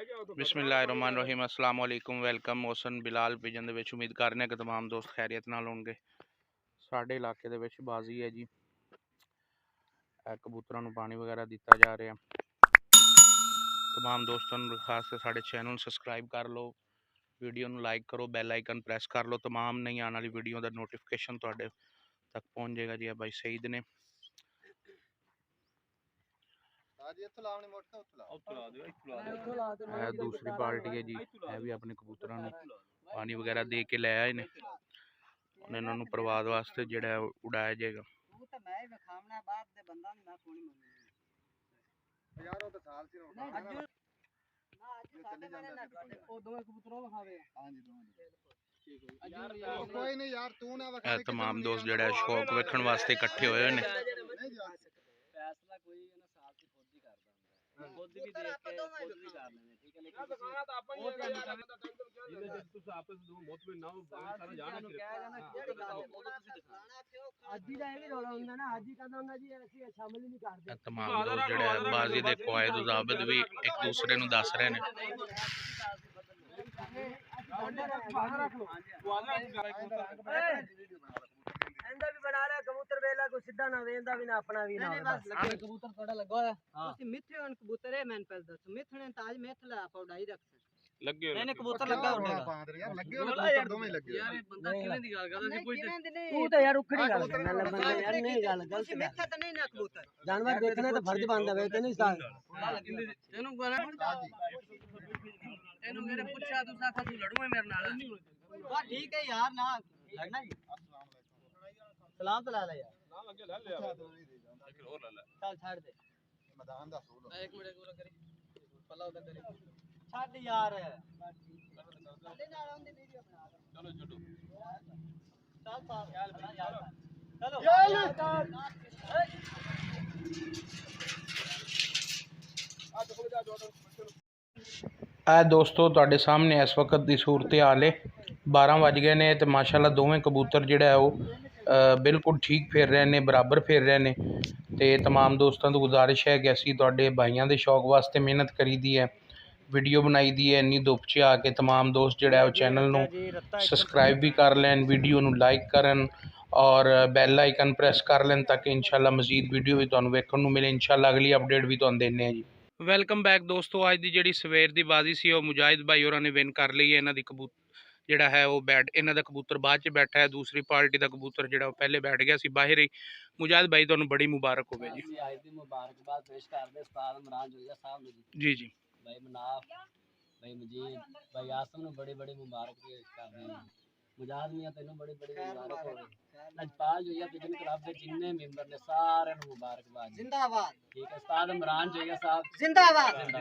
बिस्मिल्लाहिर्रहमानिर्रहीम अस्सलाम वालेकुम वेलकम मौसन बिलाल विजन दे विच उम्मीद करने कि तमाम दोस्त खैरियत नाल होणगे। साडे इलाके दे विच बाजी है जी, कबूतरां नूं पानी वगैरह दिता जा रहा है। तमाम दोस्तों नूं खास से साडे चैनल नूं सबसक्राइब कर लो, वीडियो नूं लाइक करो, बैल आइकन प्रेस कर लो। तमाम नई आने वाली वीडियो का नोटिफिकेशन तुहाडे तक पहुँच जाएगा जी। भाई सईद ने दूसरी पार्टी है जी, यह भी अपने कबूतरां नूं पानी वगैरह दे के लै आए ने। इन्हां नूं प्रवाद वास्ते जिहड़ा उड़ाया जाएगा। तमाम दोस्त जिहड़ा शौक वेखण वास्ते इकट्ठे होए ने। तमाम दोस्त जिहड़े बाजी दे कवायद ज़ाबित भी एक दूसरे नूं दस रहे ने। कबूतर वेला को सीधा ना वेंदा भी ना अपना भी ना कबूतर थोड़ा लगा है ਤੁਸੀਂ ਮਿੱਥੇ ਹਨ ਕਬੂਤਰ ਹੈ ਮੈਂ ਪਹਿਲ ਦੱਸ ਮਿੱਥਣੇ ਤਾਂ ਅੱਜ ਮਿੱਥਲਾ ਆਪਾਂ ਉਡਾਈ ਰੱਖ ਲੱਗੇ ਹੋਏ ਨੇ ਕਬੂਤਰ ਲੱਗਾ ਹੋਣਾ ਪਾਂਦਰ ਯਾਰ ਲੱਗੇ ਹੋਏ ਕਬੂਤਰ ਦੋਵੇਂ ਲੱਗੇ ਯਾਰ ਇਹ ਬੰਦਾ ਕਿਵੇਂ ਦੀ ਗੱਲ ਕਰਦਾ ਸੀ ਕੋਈ ਤੂੰ ਤਾਂ ਯਾਰ ਉਖੜੀ ਗੱਲ ਕਰਦਾ ਲੈ ਬੰਦਾ ਯਾਰ ਨਹੀਂ ਗੱਲ ਗਲਤ ਮਿੱਥਾ ਤਾਂ ਨਹੀਂ ਨਾ ਕਬੂਤਰ ਜਾਨਵਰ ਦੇਖਣੇ ਤਾਂ ਫਰਜ਼ ਬਣਦਾ ਵੇ ਤੇ ਨਹੀਂ ਸਾਲ ਤੈਨੂੰ ਇਹਨੂੰ ਮੇਰੇ ਪੁੱਛਿਆ ਤੂੰ ਸਾਖਾ ਤੂੰ ਲੜੂਏ ਮੇਰੇ ਨਾਲ ਵਾਹ ਠੀਕ ਹੈ ਯਾਰ ਨਾ ਲੜਨਾ ਜੀ सलाम तो ला ले यार ना लगे ले ले यार एक और ले ले चल छोड़ दे मैदान दा सूल एक मिनट पूरा करी पल्ला उधर करी छोड़ यार ले ना आंदी वीडियो बना चलो छोटू चल पार यार चलो ये स्टार्ट आ देखो जा जोड़ दोस्तों तुहाडे सामने इस वक्त की सूरत हाल है। 12 बज गए ने तो माशाअल्लाह दोवें कबूतर जिहड़ा है वो बिल्कुल ठीक फिर रहे हैं, बराबर फिर रहे हैं। तो तमाम दोस्तों को गुजारिश है कि असी तुहाडे भाइयों के शौक वास्ते मेहनत करी दी है, वीडियो बनाई दी है। इन्नी धुप च आके तमाम दोस्त जिहड़ा है चैनल नूं सबसक्राइब भी कर लैन, वीडियो नूं लाइक करन और बैल आइकन प्रेस कर लैन ताकि इंशाअल्लाह मजीद वीडियो भी तुहानूं वेखण नूं मिले। इंशाअल्लाह अगली अपडेट भी तुहानूं देने जी। वेलकम बैक दोस्तों। अज की जिहड़ी सवेर की बाजी सी वो मुजाहिद भाई होरां ने विन कर ली है। इन्हां दी कबूतर जिहड़ा है वो बैठ इन्हां दा कबूतर बाद च बैठा है, दूसरी पार्टी का कबूतर जिहड़ा पहले बैठ गया सी बाहर ही। मुजाहिद भाई तुहानूं बड़ी मुबारक होवे जी। मुबारकबाद पेश करदे उस्ताद इमरान जोया साहब नूं जी जी भाई मनाफ भाई मजीद भाई आसम नूं बड़ी बड़ी मुबारक पेश करदे हैं। मुजाहिद मियां तैनूं बड़ी बड़ी मुबारक होवे। लजपाल जोया बिजन क्लब दे जिन्ने मेंबर ने सारे नूं मुबारकबाद जिंदाबाद। ठीक है उस्ताद इमरान जोया साहब जिंदाबाद।